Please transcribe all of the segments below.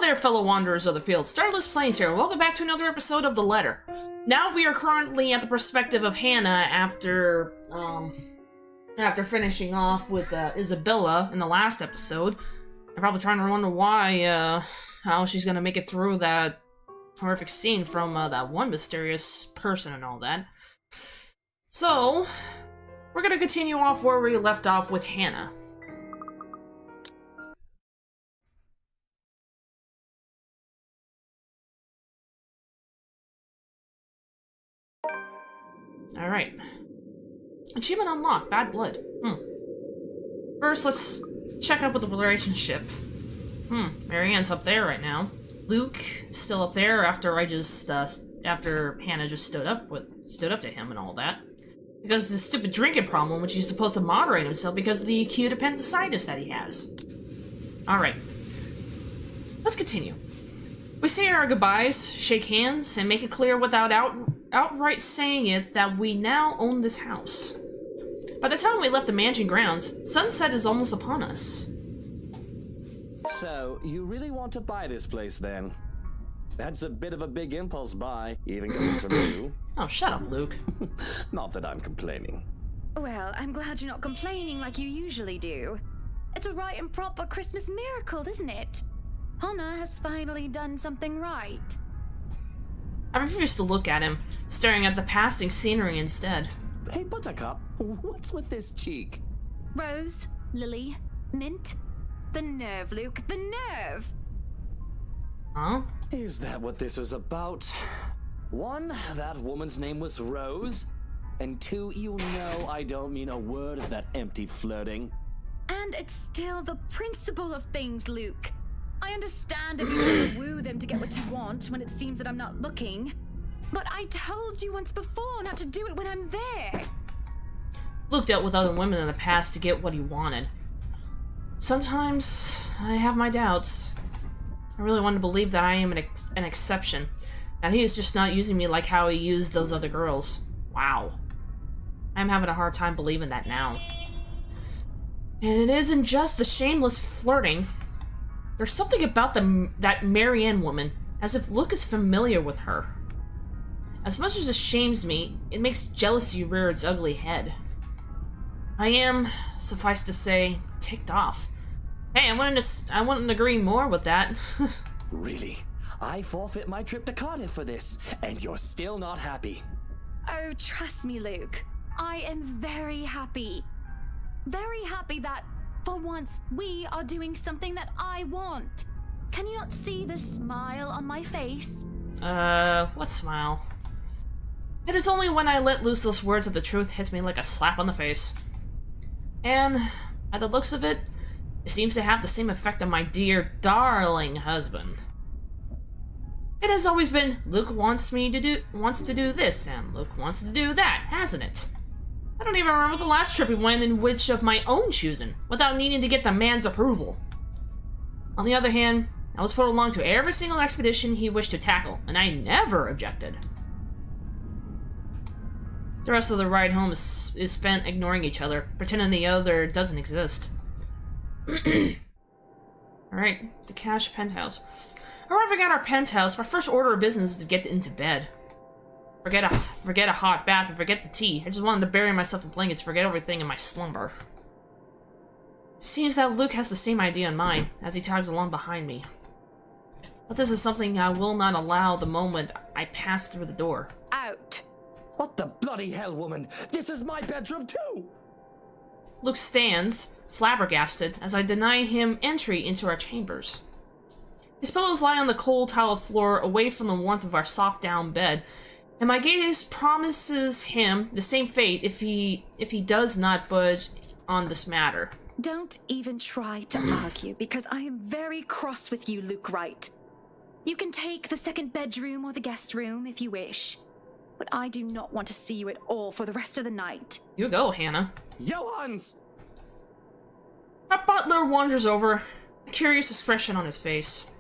there, fellow wanderers of the field. Starless Plains here, and welcome back to another episode of The Letter. Now we are currently at the perspective of Hannah after finishing off with Isabella in the last episode. I'm probably trying to wonder why, how she's gonna make it through that horrific scene from that one mysterious person and all that. So, we're gonna continue off where we left off with Hannah. Alright. Achievement unlocked. Bad blood. First, let's check up with the relationship. Marianne's up there right now. Luke is still up there after after Hannah just stood up to him and all that. Because of the stupid drinking problem, which he's supposed to moderate himself because of the acute appendicitis that he has. Alright. Let's continue. We say our goodbyes, shake hands, and make it clear without outright saying it that we now own this house. By the time we left the mansion grounds, sunset is almost upon us. So, you really want to buy this place then? That's a bit of a big impulse buy, even coming from you. Oh, shut up, Luke. Not that I'm complaining. Well, I'm glad you're not complaining like you usually do. It's a right and proper Christmas miracle, isn't it? Hannah has finally done something right. I refuse to look at him, staring at the passing scenery instead. Hey, Buttercup, what's with this cheek? Rose, Lily, Mint. The nerve, Luke, the nerve! Huh? Is that what this is about? One, that woman's name was Rose. And two, you know I don't mean a word of that empty flirting. And it's still the principle of things, Luke. I understand if you want to woo them to get what you want when it seems that I'm not looking. But I told you once before not to do it when I'm there. Luke dealt with other women in the past to get what he wanted. Sometimes I have my doubts. I really want to believe that I am an exception. That he is just not using me like how he used those other girls. Wow. I'm having a hard time believing that now. And it isn't just the shameless flirting. There's something about that Marianne woman, as if Luke is familiar with her. As much as it shames me, it makes jealousy rear its ugly head. I am, suffice to say, ticked off. Hey, I wouldn't agree more with that. Really? I forfeit my trip to Cardiff for this, and you're still not happy. Oh, trust me, Luke. I am very happy. Very happy that, for once, we are doing something that I want. Can you not see the smile on my face? What smile? It is only when I let loose those words that the truth hits me like a slap on the face. And, by the looks of it, it seems to have the same effect on my dear, darling husband. It has always been, Luke wants to do this, and Luke wants to do that, hasn't it? I don't even remember the last trip we went in which of my own choosing, without needing to get the man's approval. On the other hand, I was put along to every single expedition he wished to tackle, and I never objected. The rest of the ride home is spent ignoring each other, pretending the other doesn't exist. Alright, the Cash penthouse. Arriving at our penthouse, my first order of business is to get into bed. Forget a hot bath and forget the tea. I just wanted to bury myself in blankets, forget everything in my slumber. It seems that Luke has the same idea in mind, as he tags along behind me. But this is something I will not allow the moment I pass through the door. Out. What the bloody hell, woman? This is my bedroom too! Luke stands, flabbergasted, as I deny him entry into our chambers. His pillows lie on the cold tiled floor away from the warmth of our soft down bed, and my gaze promises him the same fate if he does not budge on this matter. Don't even try to argue, because I am very cross with you, Luke Wright. You can take the second bedroom or the guest room if you wish, but I do not want to see you at all for the rest of the night. You go, Hannah. Johans! Our butler wanders over, a curious expression on his face.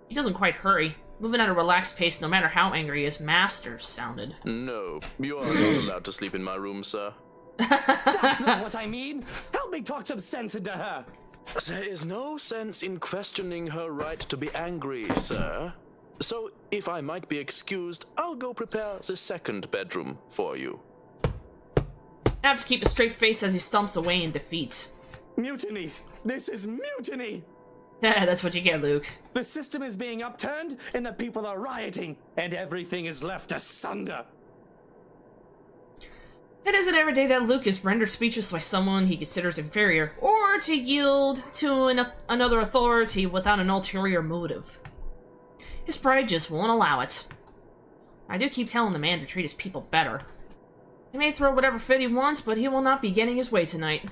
He doesn't quite hurry, moving at a relaxed pace no matter how angry his master sounded. No, you are not allowed to sleep in my room, sir. That's not what I mean! Help me talk some sense into her! There is no sense in questioning her right to be angry, sir. So, if I might be excused, I'll go prepare the second bedroom for you. I have to keep a straight face as he stomps away in defeat. Mutiny! This is mutiny! That's what you get, Luke. The system is being upturned, and the people are rioting, and everything is left asunder. It isn't every day that Luke is rendered speechless by someone he considers inferior, or to yield to another authority without an ulterior motive. His pride just won't allow it. I do keep telling the man to treat his people better. He may throw whatever fit he wants, but he will not be getting his way tonight.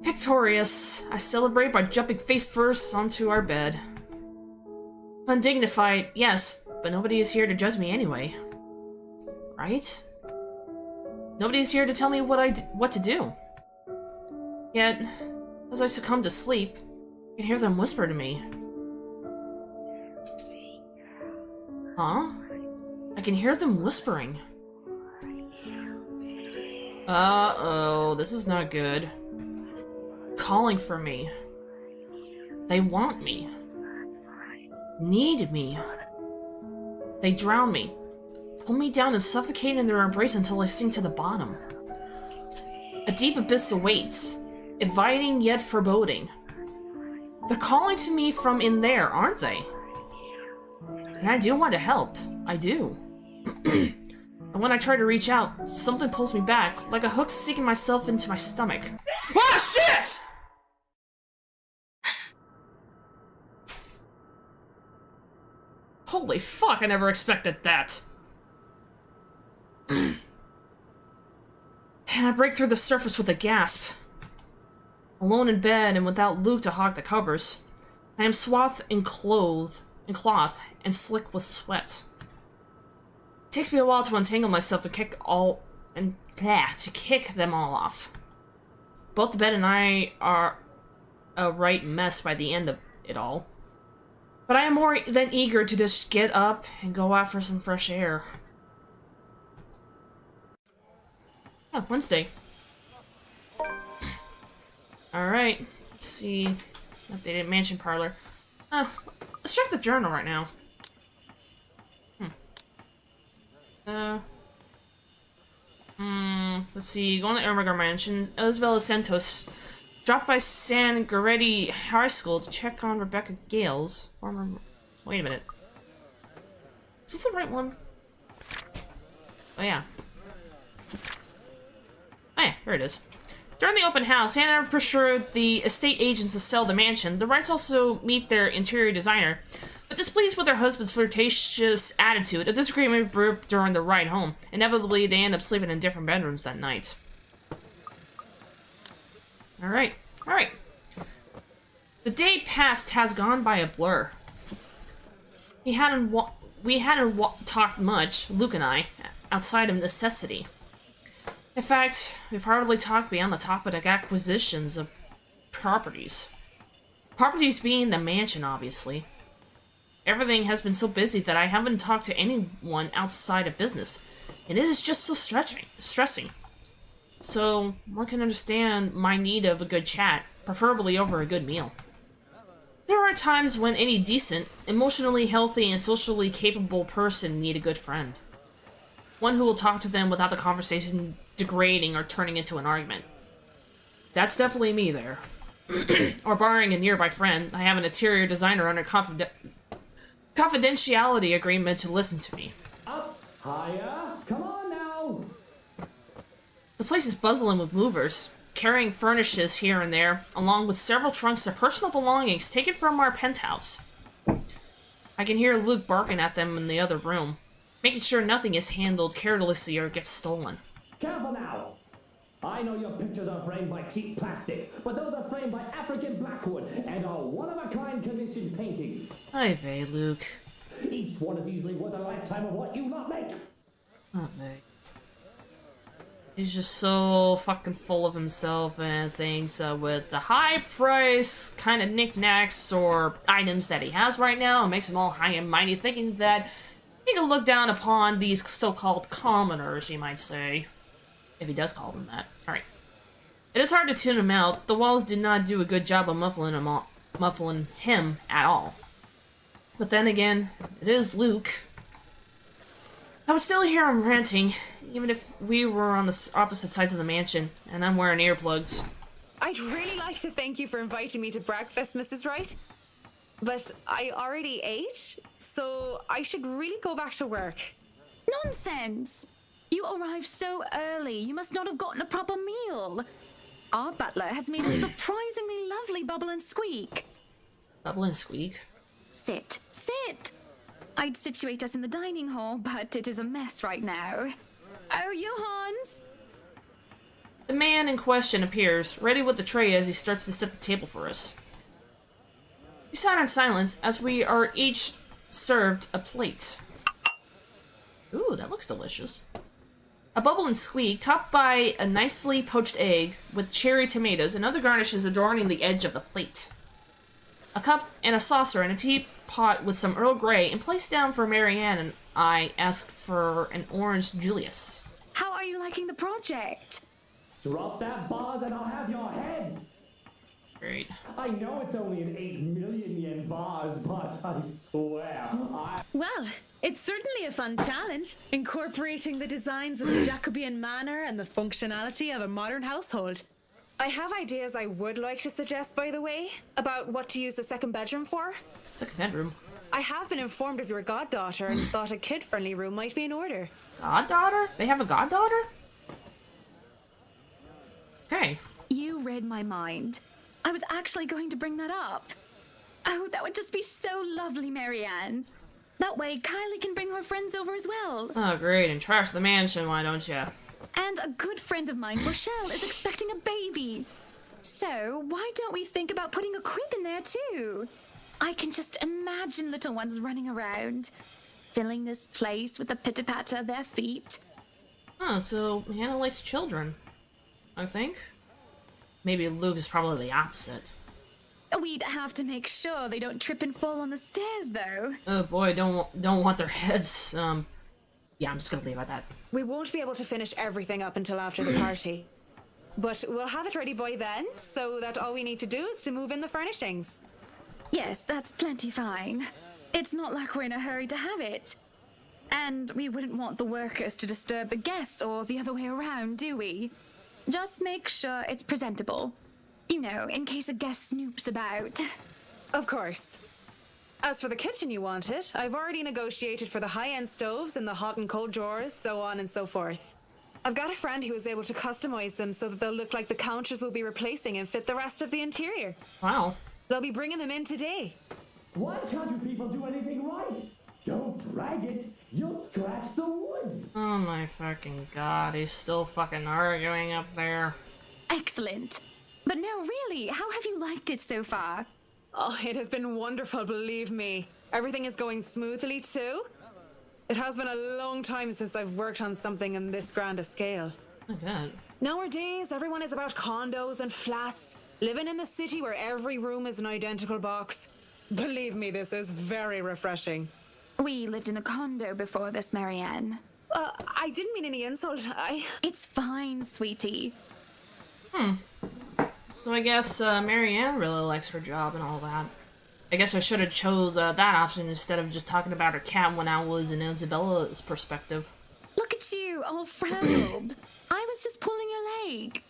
Victorious, I celebrate by jumping face first onto our bed. Undignified, yes, but nobody is here to judge me anyway. Right? Nobody's here to tell me what to do. Yet, as I succumb to sleep, I can hear them whisper to me. Huh? I can hear them whispering. Uh-oh, this is not good. Calling for me. They want me. Need me. They drown me. Pull me down and suffocate in their embrace until I sink to the bottom. A deep abyss awaits, inviting yet foreboding. They're calling to me from in there, aren't they? And I do want to help. I do. And when I try to reach out, something pulls me back, like a hook sinking myself into my stomach. Ah, shit! Holy fuck, I never expected that. And I break through the surface with a gasp. Alone in bed and without Luke to hog the covers, I am swathed in cloth and slick with sweat. It takes me a while to untangle myself and kick them all off. Both the bed and I are a right mess by the end of it all. But I am more than eager to just get up and go out for some fresh air. Oh, Wednesday. Alright, let's see. Updated mansion parlor. Let's check the journal right now. Let's see. Going to Ermengar Mansion. Isabella Santos dropped by San Goretti High School to check on Rebecca Gales, former... Wait a minute. Is this the right one? Oh, yeah. Oh, yeah, here it is. During the open house, Hannah pressured the estate agents to sell the mansion. The Wrights also meet their interior designer. But displeased with her husband's flirtatious attitude, a disagreement brewed during the ride home. Inevitably, they end up sleeping in different bedrooms that night. Alright. The day past has gone by a blur. We hadn't talked much, Luke and I, outside of necessity. In fact, we've hardly talked beyond the topic of acquisitions of properties. Properties being the mansion, obviously. Everything has been so busy that I haven't talked to anyone outside of business, and it is just so stressing. So, one can understand my need of a good chat, preferably over a good meal. There are times when any decent, emotionally healthy, and socially capable person need a good friend. One who will talk to them without the conversation degrading or turning into an argument. That's definitely me there. Or barring a nearby friend, I have an interior designer under confidentiality agreement to listen to me. Up, higher, come on now! The place is buzzing with movers, carrying furnishings here and there, along with several trunks of personal belongings taken from our penthouse. I can hear Luke barking at them in the other room, making sure nothing is handled carelessly or gets stolen. Careful now! I know your pictures are framed by cheap plastic, but those are framed by African blackwood and are one-of-a-kind commissioned paintings. Hi, Vey, Luke. Each one is easily worth a lifetime of what you lot make. Oh, Vey. He's just so fucking full of himself and things with the high price kind of knickknacks or items that he has right now. It makes him all high and mighty, thinking that he can look down upon these so-called commoners, you might say. If he does call them that. Alright. It is hard to tune him out. The walls do not do a good job of muffling him at all. But then again, it is Luke. I would still hear him ranting, even if we were on the opposite sides of the mansion, and I'm wearing earplugs. I'd really like to thank you for inviting me to breakfast, Mrs. Wright. But I already ate, so I should really go back to work. Nonsense! You arrived so early, you must not have gotten a proper meal. Our butler has made a surprisingly lovely bubble and squeak. Bubble and squeak. Sit, sit! I'd situate us in the dining hall, but it is a mess right now. Oh, Johans! The man in question appears, ready with the tray as he starts to set the table for us. We sat in silence as we are each served a plate. Ooh, that looks delicious. A bubble and squeak, topped by a nicely poached egg with cherry tomatoes and other garnishes adorning the edge of the plate. A cup and a saucer and a teapot with some Earl Grey, and placed down for Marianne, and I asked for an orange Julius. How are you liking the project? Drop that vase and I'll have your head. Great. I know it's only an 8 million yen vase, but I swear, Well, it's certainly a fun challenge, incorporating the designs of the Jacobean manor and the functionality of a modern household. I have ideas I would like to suggest, by the way, about what to use the second bedroom for. Second bedroom. I have been informed of your goddaughter and thought a kid-friendly room might be in order. Goddaughter? They have a goddaughter? Okay. You read my mind. I was actually going to bring that up. Oh, that would just be so lovely, Marianne. That way, Kylie can bring her friends over as well. Oh, great. And trash the mansion, why don't you? And a good friend of mine, Rochelle, is expecting a baby. So, why don't we think about putting a crib in there, too? I can just imagine little ones running around, filling this place with the pitter-patter of their feet. Oh, so Hannah likes children, I think. Maybe Luke is probably the opposite. We'd have to make sure they don't trip and fall on the stairs, though. Oh boy, don't want their heads, yeah, I'm just gonna leave it at that. We won't be able to finish everything up until after the party. But we'll have it ready by then, so that all we need to do is to move in the furnishings. Yes, that's plenty fine. It's not like we're in a hurry to have it. And we wouldn't want the workers to disturb the guests or the other way around, do we? Just make sure it's presentable. You know, in case a guest snoops about. Of course. As for the kitchen you wanted, I've already negotiated for the high-end stoves and the hot and cold drawers, so on and so forth. I've got a friend who was able to customize them so that they'll look like the counters we'll be replacing and fit the rest of the interior. Wow. They'll be bringing them in today. why can't you people do anything right? Don't drag it. You'll scratch the wood. Oh my fucking god, he's still fucking arguing up there. Excellent. But no, really, how have you liked it so far? Oh, it has been wonderful, believe me. Everything is going smoothly, too. It has been a long time since I've worked on something on this grand a scale. I bet. Nowadays, everyone is about condos and flats, living in the city where every room is an identical box. Believe me, this is very refreshing. We lived in a condo before this, Marianne. I didn't mean any insult. It's fine, sweetie. So I guess Marianne really likes her job and all that. I guess I should have chose that option instead of just talking about her cat when I was in Isabella's perspective. Look at you, all frazzled. I was just pulling your leg.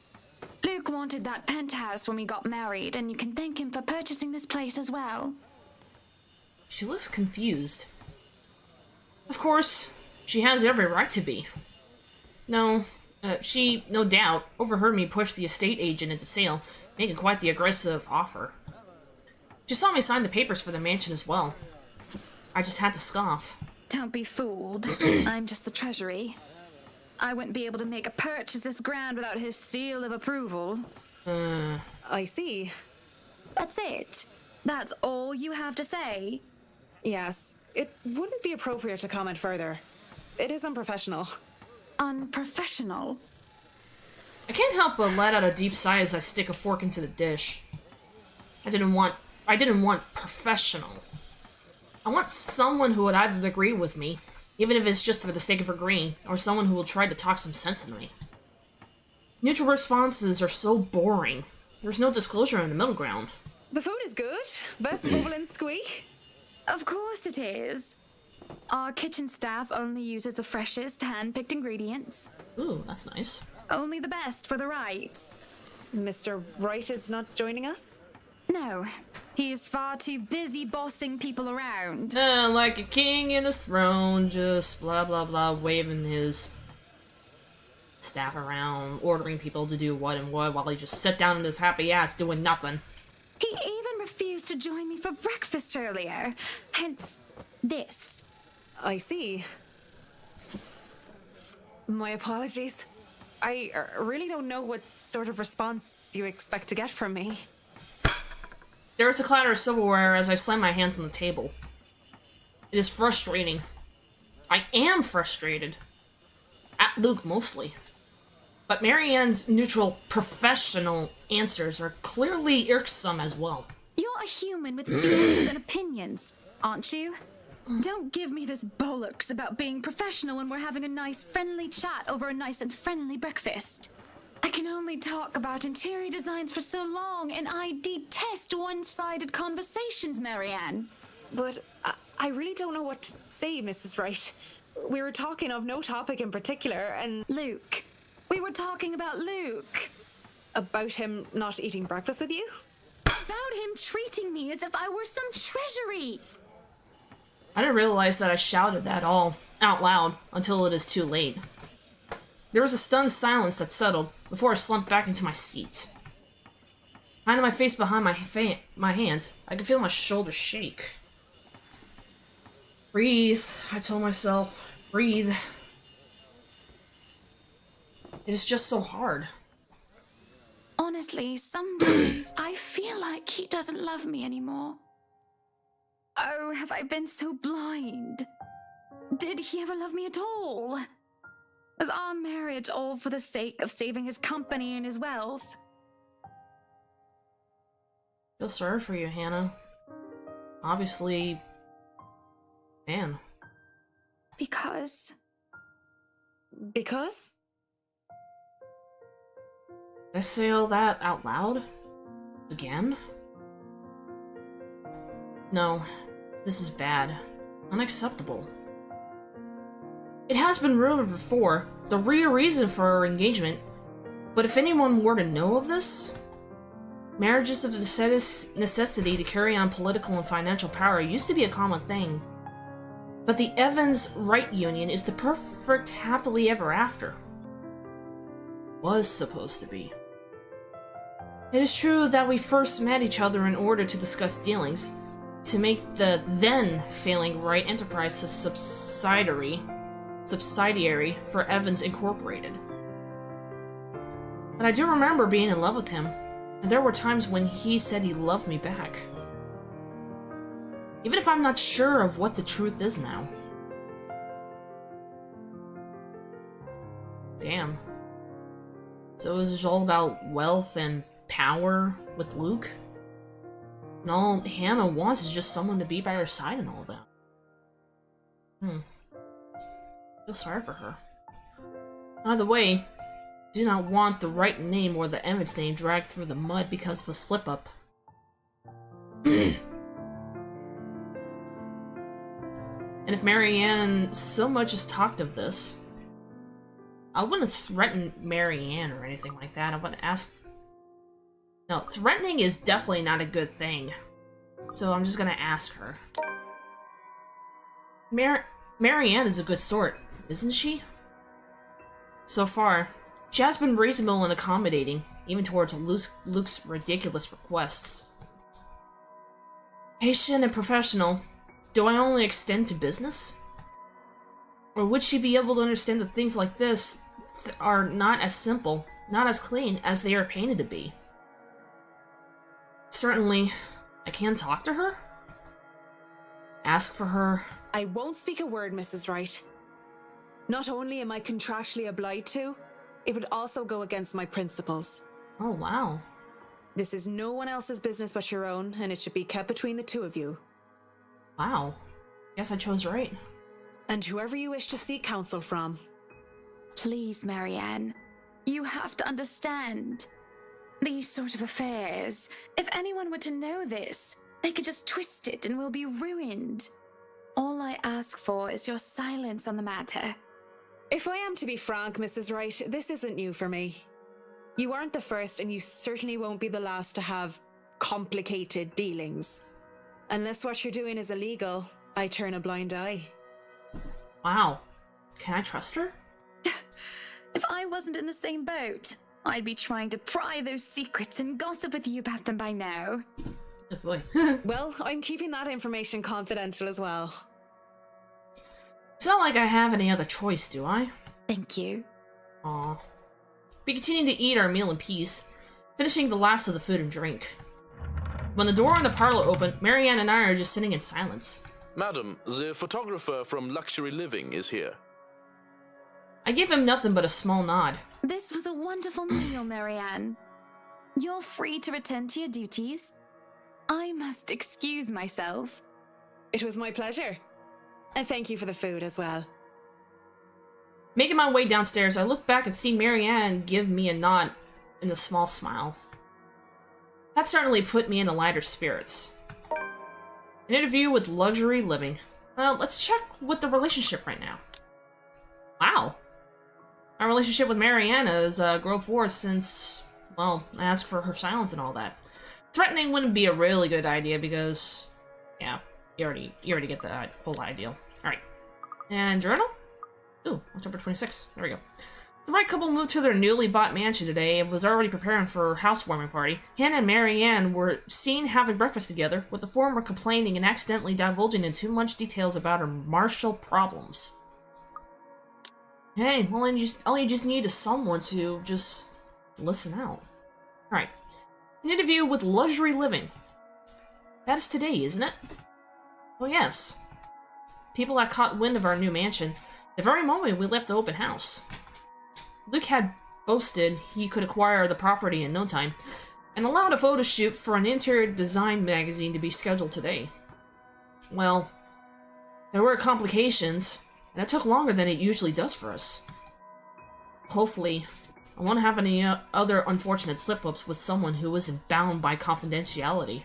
Luke wanted that penthouse when we got married, and you can thank him for purchasing this place as well. She looks confused. Of course, she has every right to be. No, she, no doubt, overheard me push the estate agent into sale, making quite the aggressive offer. She saw me sign the papers for the mansion as well. I just had to scoff. Don't be fooled. I'm just the treasury. I wouldn't be able to make a purchase this grand without his seal of approval. I see. That's it. That's all you have to say. Yes, it wouldn't be appropriate to comment further. It is unprofessional. Unprofessional. I can't help but let out a deep sigh as I stick a fork into the dish. I didn't want professional. I want someone who would either agree with me, even if it's just for the sake of agreeing, or someone who will try to talk some sense into me. Neutral responses are so boring. There's no disclosure in the middle ground. The food is good. Best bubble and squeak. Of course it is. Our kitchen staff only uses the freshest hand-picked ingredients. Ooh, that's nice. Only the best for the Wrights. Mr. Wright is not joining us? No, he is far too busy bossing people around. Like a king in his throne, just blah blah blah, waving his staff around, ordering people to do what and what, while he just sit down in his happy ass doing nothing. He even refused to join me for breakfast earlier. Hence, this. I see. My apologies. I really don't know what sort of response you expect to get from me. There is a clatter of silverware as I slam my hands on the table. It is frustrating. I am frustrated. At Luke, mostly. But Marianne's neutral, professional answers are clearly irksome as well. You're a human with feelings and opinions, aren't you? Don't give me this bollocks about being professional when we're having a nice, friendly chat over a nice and friendly breakfast. I can only talk about interior designs for so long, and I detest one-sided conversations, Marianne. But I really don't know what to say, Mrs. Wright. We were talking of no topic in particular, and Luke. We were talking about Luke. about him not eating breakfast with you? About him treating me as if I were some treasury. I didn't realize that I shouted that all out loud until it is too late. There was a stunned silence that settled before I slumped back into my seat. Hiding my face behind my hands, I could feel my shoulders shake. Breathe, I told myself. Breathe. It is just so hard. Honestly, sometimes I feel like he doesn't love me anymore. Oh, have I been so blind? Did he ever love me at all? Was our marriage all for the sake of saving his company and his wealth? I feel sorry for you, Hannah. Obviously, man. Because Because? Did I say all that out loud? Again? No, this is bad. Unacceptable. It has been rumored before, the real reason for our engagement, but if anyone were to know of this, marriages of necessity to carry on political and financial power used to be a common thing. But the Evans-Wright union is the perfect happily ever after. Was supposed to be. It is true that we first met each other in order to discuss dealings, to make the then failing Wright Enterprise a subsidiary for Evans Incorporated. But I do remember being in love with him, and there were times when he said he loved me back. Even if I'm not sure of what the truth is now. Damn. So it was all about wealth and power with Luke? And all Hannah wants is just someone to be by her side and all that. I feel sorry for her. Either way, do not want the Wright name or the Evans name dragged through the mud because of a slip-up. And if Marianne so much as talked of this, I wouldn't threaten Marianne or anything like that. I wouldn't ask. No, threatening is definitely not a good thing. So I'm just gonna ask her. Marianne is a good sort, isn't she? So far, she has been reasonable and accommodating, even towards Luke's ridiculous requests. Patient and professional, do I only extend to business? Or would she be able to understand that things like this are not as simple, not as clean as they are painted to be? Certainly, I can talk to her? Ask for her? I won't speak a word, Mrs. Wright. Not only am I contractually obliged to, it would also go against my principles. Oh, wow. This is no one else's business but your own, and it should be kept between the two of you. Wow. Guess I chose right. And whoever you wish to seek counsel from. Please, Marianne. you have to understand. These sort of affairs, if anyone were to know this, they could just twist it and we'll be ruined. All I ask for is your silence on the matter. If I am to be frank, Mrs. Wright, this isn't new for me. You aren't the first, and you certainly won't be the last to have complicated dealings. Unless what you're doing is illegal, I turn a blind eye. Wow. Can I trust her? If I wasn't in the same boat, I'd be trying to pry those secrets and gossip with you about them by now. Oh boy. Well, I'm keeping that information confidential as well. It's not like I have any other choice, do I? Thank you. Aw. We continue to eat our meal in peace, finishing the last of the food and drink. When the door in the parlor opened, Marianne and I are just sitting in silence. Madam, the photographer from Luxury Living is here. I give him nothing but a small nod. This was a wonderful meal, Marianne. You're free to return to your duties. I must excuse myself. It was my pleasure. And thank you for the food as well. Making my way downstairs, I look back and see Marianne give me a nod and a small smile. That certainly put me in lighter spirits. An interview with Luxury Living. Well, let's check with the relationship right now. Wow. My relationship with Marianne has grown forward since, well, I asked for her silence and all that. Threatening wouldn't be a really good idea because, yeah, you already get the whole idea. Alright. And journal? Ooh, October 26th. There we go. The right couple moved to their newly bought mansion today and was already preparing for a housewarming party. Hannah and Marianne were seen having breakfast together, with the former complaining and accidentally divulging in too much details about her marital problems. Hey, all you just need is someone to just listen out. Alright. An interview with Luxury Living. That is today, isn't it? Oh yes. People that caught wind of our new mansion the very moment we left the open house. Luke had boasted he could acquire the property in no time, and allowed a photo shoot for an interior design magazine to be scheduled today. Well, there were complications, and it took longer than it usually does for us. Hopefully, I won't have any other unfortunate slip-ups with someone who isn't bound by confidentiality.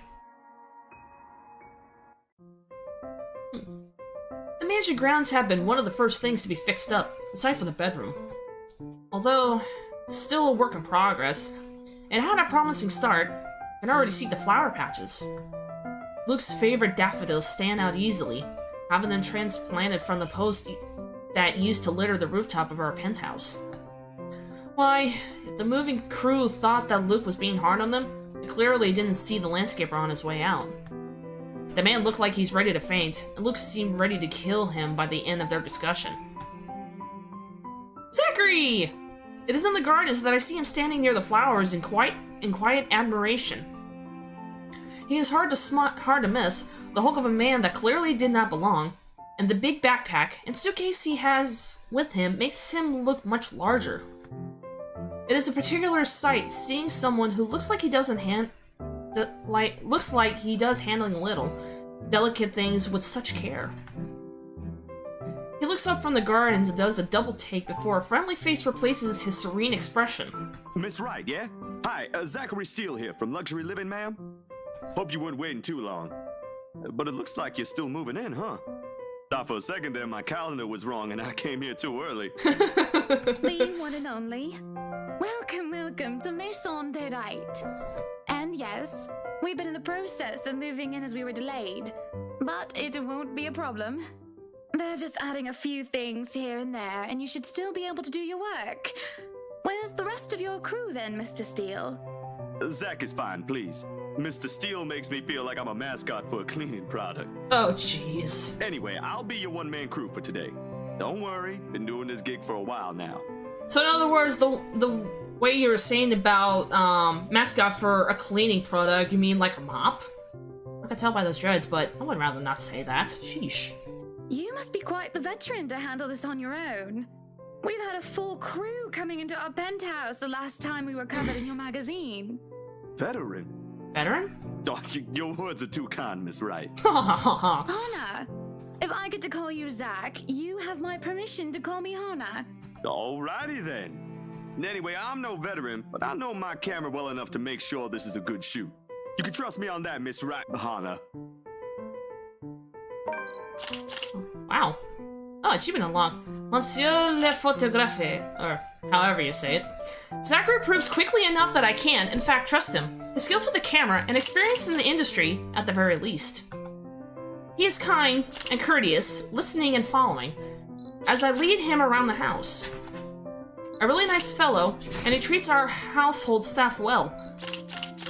The mansion grounds have been one of the first things to be fixed up, aside from the bedroom. Although, it's still a work in progress, it had a promising start, and I already see the flower patches. Luke's favorite daffodils stand out easily, having them transplanted from the post that used to litter the rooftop of our penthouse. Why, if the moving crew thought that Luke was being hard on them, they clearly didn't see the landscaper on his way out. The man looked like he's ready to faint, and Luke seemed ready to kill him by the end of their discussion. Zachary! It is in the gardens that I see him standing near the flowers in quiet admiration. He is hard to miss, the hulk of a man that clearly did not belong, and the big backpack and suitcase he has with him makes him look much larger. It is a particular sight seeing someone who looks like he does handling little, delicate things with such care. He looks up from the gardens and does a double take before a friendly face replaces his serene expression. Miss Wright, yeah? Hi, Zachary Steele here from Luxury Living, ma'am. Hope you weren't waiting too long. But it looks like you're still moving in, huh? Thought for a second there my calendar was wrong and I came here too early. The one and only. Welcome to Maison de Right. And yes, we've been in the process of moving in as we were delayed, but it won't be a problem. They're just adding a few things here and there, and you should still be able to do your work. Where's the rest of your crew then, Mr. Steele? Zach is fine, please. Mr. Steele makes me feel like I'm a mascot for a cleaning product. Oh, jeez. Anyway, I'll be your one-man crew for today. Don't worry, been doing this gig for a while now. So in other words, the way you were saying about mascot for a cleaning product, you mean like a mop? I can tell by those dreads, but I would rather not say that. Sheesh. You must be quite the veteran to handle this on your own. We've had a full crew coming into our penthouse the last time we were covered in your magazine. Veteran? Veteran? Oh, your words are too kind, Miss Wright. Hannah, if I get to call you Zach, you have my permission to call me Hannah. Alrighty then. And anyway, I'm no veteran, but I know my camera well enough to make sure this is a good shoot. You can trust me on that, Miss Bahana. Wow. Oh, achievement unlocked. Monsieur le photographe, or however you say it. Zachary proves quickly enough that I can, in fact, trust him. His skills with the camera and experience in the industry, at the very least. He is kind and courteous, listening and following, as I lead him around the house. A really nice fellow, and he treats our household staff well.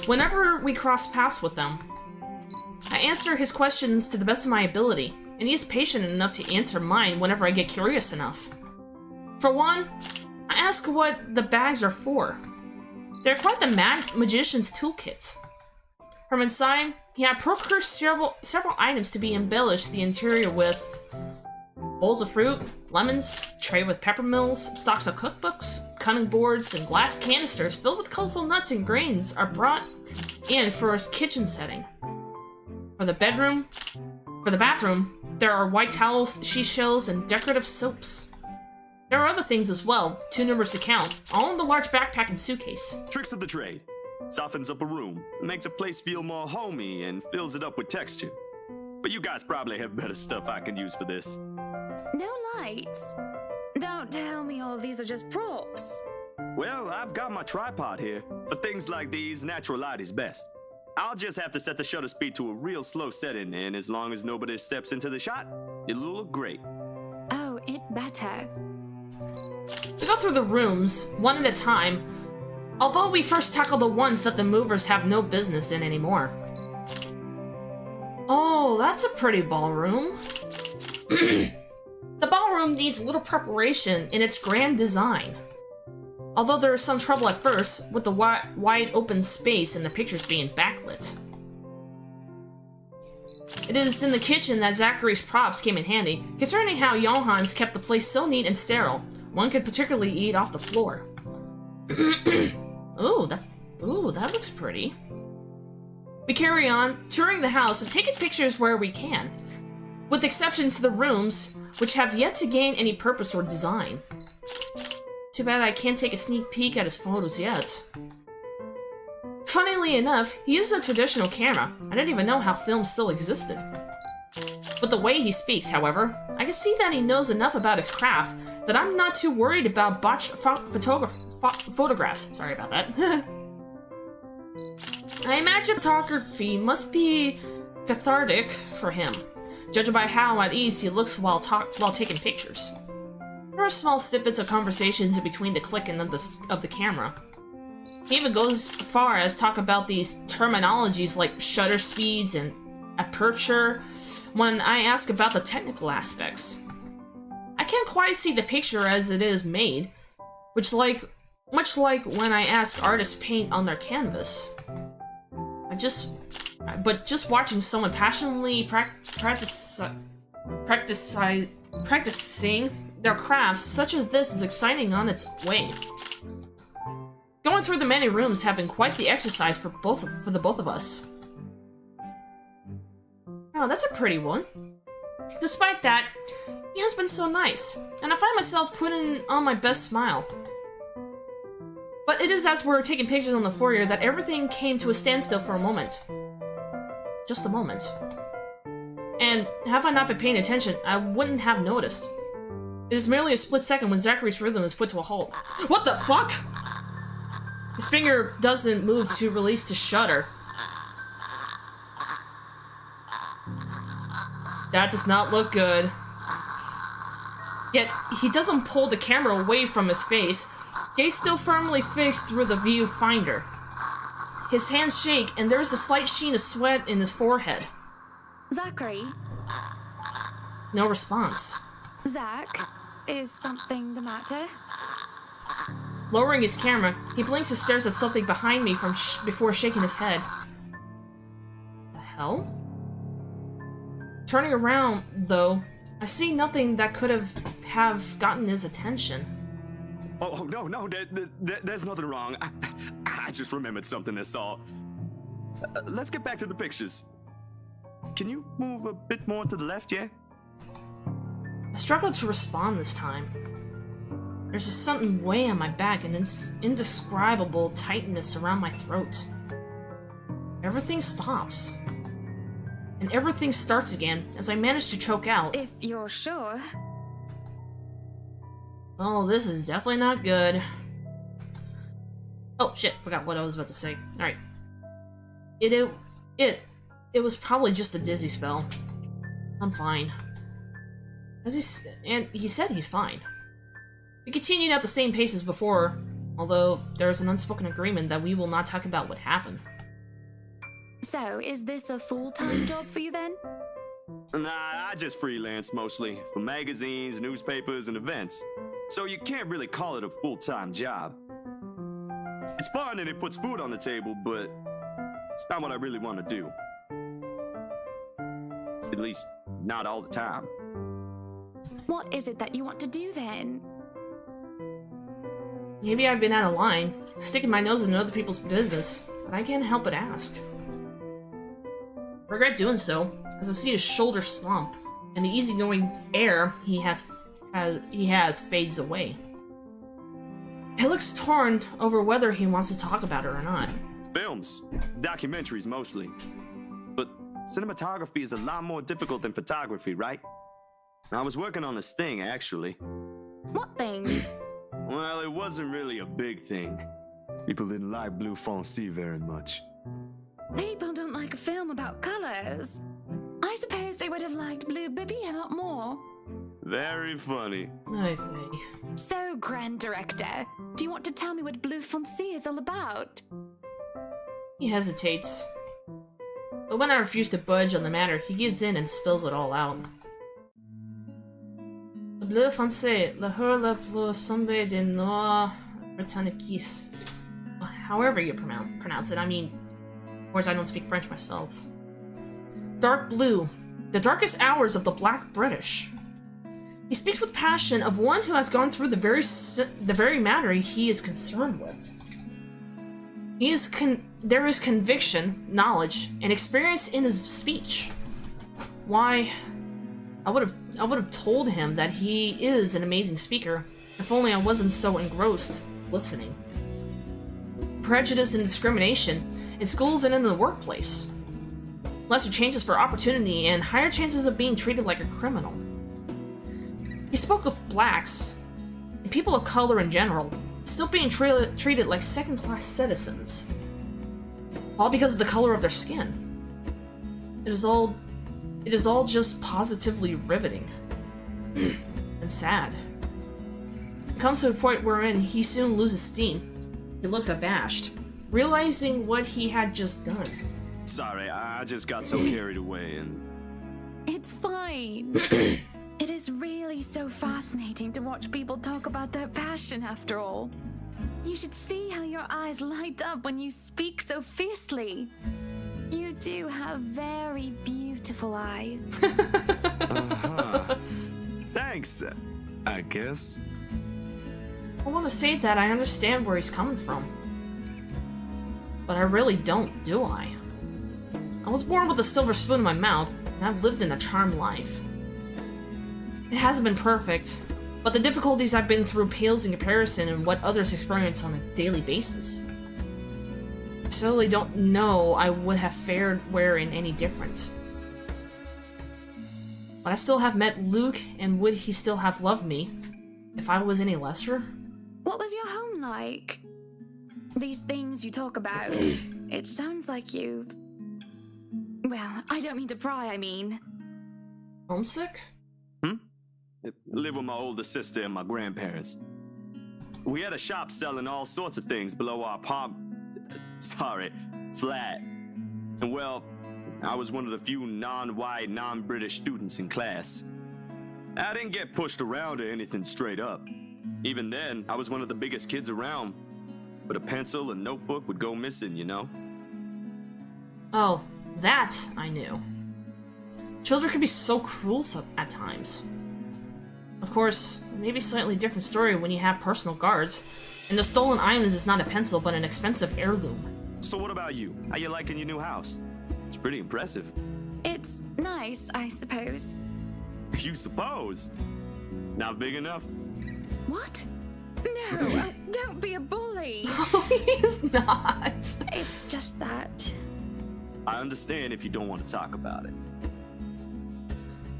Whenever we cross paths with them, I answer his questions to the best of my ability, and he is patient enough to answer mine whenever I get curious enough. For one, I ask what the bags are for. They're quite the magician's toolkit. From inside, he had procured several items to be embellished the interior with bowls of fruit, lemons, tray with peppermills, stocks of cookbooks, cutting boards, and glass canisters filled with colorful nuts and grains are brought in for his kitchen setting. For the bathroom, there are white towels, seashells, and decorative soaps. There are other things as well, too numerous to count, all in the large backpack and suitcase. Tricks of the trade. Softens up a room, makes a place feel more homey, and fills it up with texture. But you guys probably have better stuff I can use for this. No lights? Don't tell me all of these are just props. Well, I've got my tripod here. For things like these, natural light is best. I'll just have to set the shutter speed to a real slow setting, and as long as nobody steps into the shot, it'll look great. Oh, it better. We go through the rooms, one at a time, although we first tackle the ones that the movers have no business in anymore. Oh, that's a pretty ballroom. The ballroom needs little preparation in its grand design. Although there is some trouble at first with the wide open space and the pictures being backlit. It is in the kitchen that Zachary's props came in handy, concerning how Johans kept the place so neat and sterile, one could particularly eat off the floor. Ooh, that looks pretty. We carry on, touring the house and taking pictures where we can, with exception to the rooms, which have yet to gain any purpose or design. Too bad I can't take a sneak peek at his photos yet. Funnily enough, he uses a traditional camera. I didn't even know how film still existed. With the way he speaks, however, I can see that he knows enough about his craft that I'm not too worried about botched photographs. Sorry about that. I imagine photography must be cathartic for him, judging by how at ease he looks while taking pictures. There are small snippets of conversations in between the clicking of the camera. He even goes far as talk about these terminologies like shutter speeds and aperture when I ask about the technical aspects. I can't quite see the picture as it is made, much like when I ask artists paint on their canvas. But just watching someone passionately practicing their crafts such as this is exciting on its way. Going through the many rooms have been quite the exercise for the both of us. Oh, that's a pretty one. Despite that, he has been so nice, and I find myself putting on my best smile. But it is as we're taking pictures on the foyer that everything came to a standstill for a moment. Just a moment. And have I not been paying attention, I wouldn't have noticed. It is merely a split second when Zachary's rhythm is put to a halt. What the fuck?! His finger doesn't move to release the shutter. That does not look good. Yet, he doesn't pull the camera away from his face, gaze still firmly fixed through the viewfinder. His hands shake, and there is a slight sheen of sweat in his forehead. Zachary? No response. Zach, is something the matter? Lowering his camera, he blinks and stares at something behind me before shaking his head. The hell? Turning around, though, I see nothing that could have gotten his attention. Oh no, there's nothing wrong. I just remembered something I saw. Let's get back to the pictures. Can you move a bit more to the left, yeah? I struggled to respond this time. There's a sudden weight on my back and indescribable tightness around my throat. Everything stops. And everything starts again as I manage to choke out. If you're sure. Oh, this is definitely not good. Oh shit, forgot what I was about to say. Alright. It was probably just a dizzy spell. I'm fine. He said he's fine. We continued at the same pace as before, although there's an unspoken agreement that we will not talk about what happened. So, is this a full-time job for you then? Nah, I just freelance mostly for magazines, newspapers, and events. So you can't really call it a full-time job. It's fun and it puts food on the table, but it's not what I really want to do. At least, not all the time. What is it that you want to do then? Maybe I've been out of line, sticking my nose in other people's business, but I can't help but ask. I regret doing so, as I see his shoulder slump, and the easygoing air he has fades away. He looks torn over whether he wants to talk about it or not. Films, documentaries mostly. But cinematography is a lot more difficult than photography, right? I was working on this thing, actually. What thing? Well, it wasn't really a big thing. People didn't like Blue Fonzie very much. People don't like a film about colors. I suppose they would have liked Blue Bibby a lot more. Very funny. Okay. So, Grand Director, do you want to tell me what Blue Fonzie is all about? He hesitates. But when I refuse to budge on the matter, he gives in and spills it all out. Le Bleu Foncé, le hurle plus sombre de noir britanniquis. However you pronounce it, I mean, of course I don't speak French myself. Dark blue, the darkest hours of the Black British. He speaks with passion of one who has gone through the very matter he is concerned with. There is conviction, knowledge, and experience in his speech. Why, I would have told him that he is an amazing speaker, if only I wasn't so engrossed listening. Prejudice and discrimination in schools and in the workplace. Lesser chances for opportunity and higher chances of being treated like a criminal. He spoke of blacks, and people of color in general, still being treated like second-class citizens. All because of the color of their skin. It is all just positively riveting. And sad. It comes to a point wherein he soon loses steam. He looks abashed, realizing what he had just done. Sorry, I just got so carried away and... It's fine. It is really so fascinating to watch people talk about their passion after all. You should see how your eyes light up when you speak so fiercely. You do have very beautiful eyes. Thanks, I guess. I want to say that I understand where he's coming from. But I really don't, do I? I was born with a silver spoon in my mouth, and I've lived in a charmed life. It hasn't been perfect, but the difficulties I've been through pales in comparison in what others experience on a daily basis. I certainly don't know I would have fared wherein any different. But I still have met Luke, and would he still have loved me if I was any lesser? What was your home like? These things you talk about, it sounds like you've... Well, I don't mean to pry, I mean. Homesick? Live with my older sister and my grandparents. We had a shop selling all sorts of things below our flat. And well, I was one of the few non-white, non-British students in class. I didn't get pushed around or anything straight up. Even then, I was one of the biggest kids around. But a pencil and notebook would go missing, you know? Oh, that I knew. Children can be so cruel at times. Of course, it may be a slightly different story when you have personal guards, and the stolen items is not a pencil but an expensive heirloom. So what about you? How you liking your new house? It's pretty impressive. It's nice, I suppose. You suppose? Not big enough? What? No, don't be a bully. Oh, he's not. It's just that. I understand if you don't want to talk about it.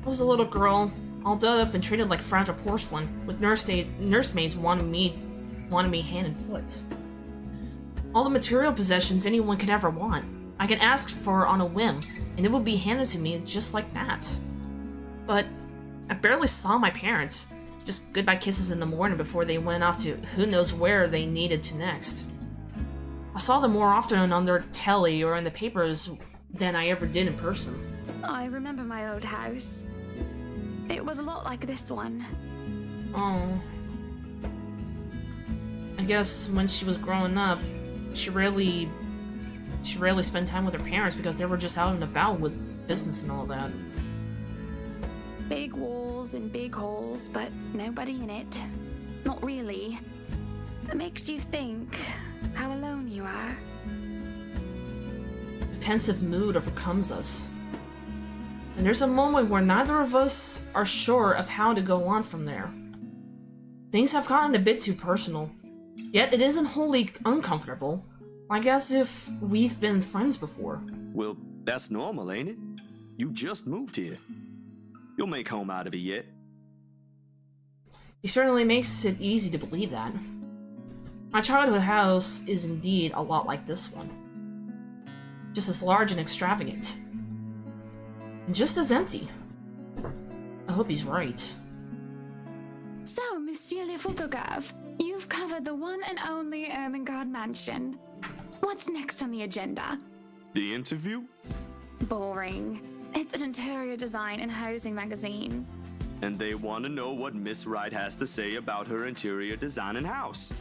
I was a little girl, all done up and treated like fragile porcelain, with nursemaids wanting me hand and foot. All the material possessions anyone could ever want, I can ask for on a whim, and it would be handed to me just like that. But I barely saw my parents, just goodbye kisses in the morning before they went off to who knows where they needed to next. I saw them more often on their telly or in the papers than I ever did in person. I remember my old house. It was a lot like this one. Oh. I guess when she was growing up, she rarely spent time with her parents because they were just out and about with business and all that. Big walls and big halls, but nobody in it. Not really. It makes you think how alone you are. A pensive mood overcomes us. And there's a moment where neither of us are sure of how to go on from there. Things have gotten a bit too personal, yet it isn't wholly uncomfortable, like as if we've been friends before. Well, that's normal, ain't it? You just moved here. You'll make home out of it yet. He certainly makes it easy to believe that. My childhood house is indeed a lot like this one. Just as large and extravagant. And just as empty. I hope he's right. So, Monsieur le Photographe, you've covered the one and only Ermengarde Mansion. What's next on the agenda? The interview? Boring. It's an interior design and housing magazine. And they want to know what Miss Wright has to say about her interior design and house.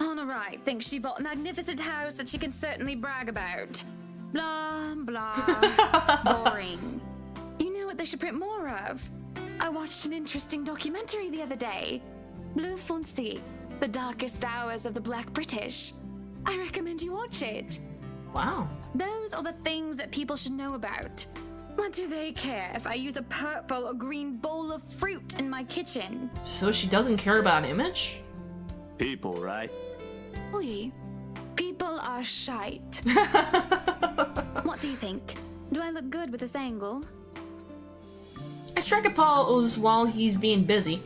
Honor Wright thinks she bought a magnificent house that she can certainly brag about. Blah, blah. Boring. You know what they should print more of? I watched an interesting documentary the other day. Bleu Foncé, the darkest hours of the Black British. I recommend you watch it. Wow. Those are the things that people should know about. What do they care if I use a purple or green bowl of fruit in my kitchen? So she doesn't care about image? People, right? Oui. People are shite. What do you think? Do I look good with this angle? I strike a pose while he's being busy,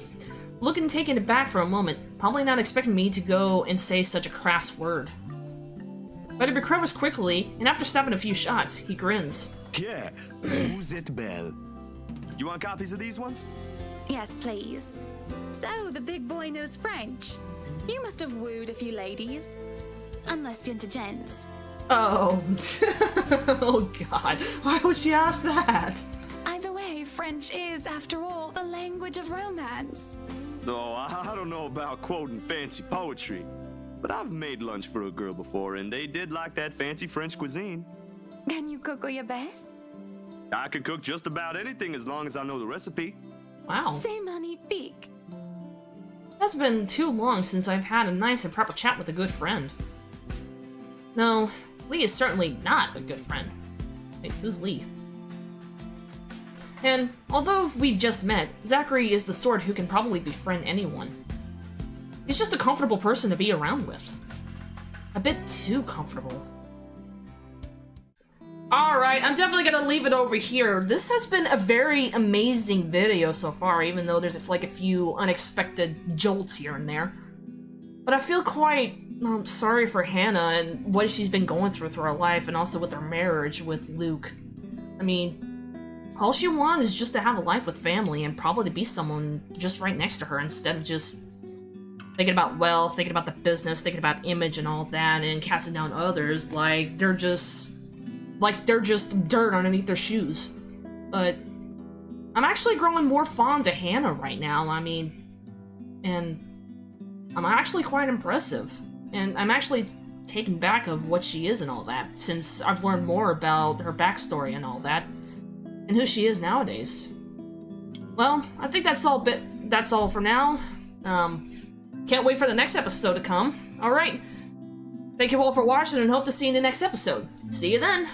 looking taken aback for a moment, probably not expecting me to go and say such a crass word. But he recovers quickly, and after stopping a few shots, he grins. Yeah, vous êtes belle. You want copies of these ones? Yes, please. So, the big boy knows French. You must have wooed a few ladies. Unless you're into gents. Oh. Oh god, why would she ask that? Either way, French is, after all, the language of romance. No, I don't know about quoting fancy poetry, but I've made lunch for a girl before, and they did like that fancy French cuisine. Can you cook your best? I can cook just about anything as long as I know the recipe. Wow. C'est magnifique. It's been too long since I've had a nice and proper chat with a good friend. No, Lee is certainly not a good friend. Wait, who's Lee? And although we've just met, Zachary is the sort who can probably befriend anyone. He's just a comfortable person to be around with. A bit too comfortable. Alright, I'm definitely gonna leave it over here. This has been a very amazing video so far, even though there's like a few unexpected jolts here and there. But I feel quite sorry for Hannah and what she's been going through her life, and also with her marriage with Luke. I mean, all she wants is just to have a life with family and probably to be someone just right next to her instead of just thinking about wealth, thinking about the business, thinking about image and all that, and casting down others like they're just dirt underneath their shoes. But I'm actually growing more fond of Hannah right now, I mean, and I'm actually quite impressive. And I'm actually taken back of what she is and all that, since I've learned more about her backstory and all that, and who she is nowadays. Well, I think that's all for now. Can't wait for the next episode to come. Alright. Thank you all for watching and hope to see you in the next episode. See you then!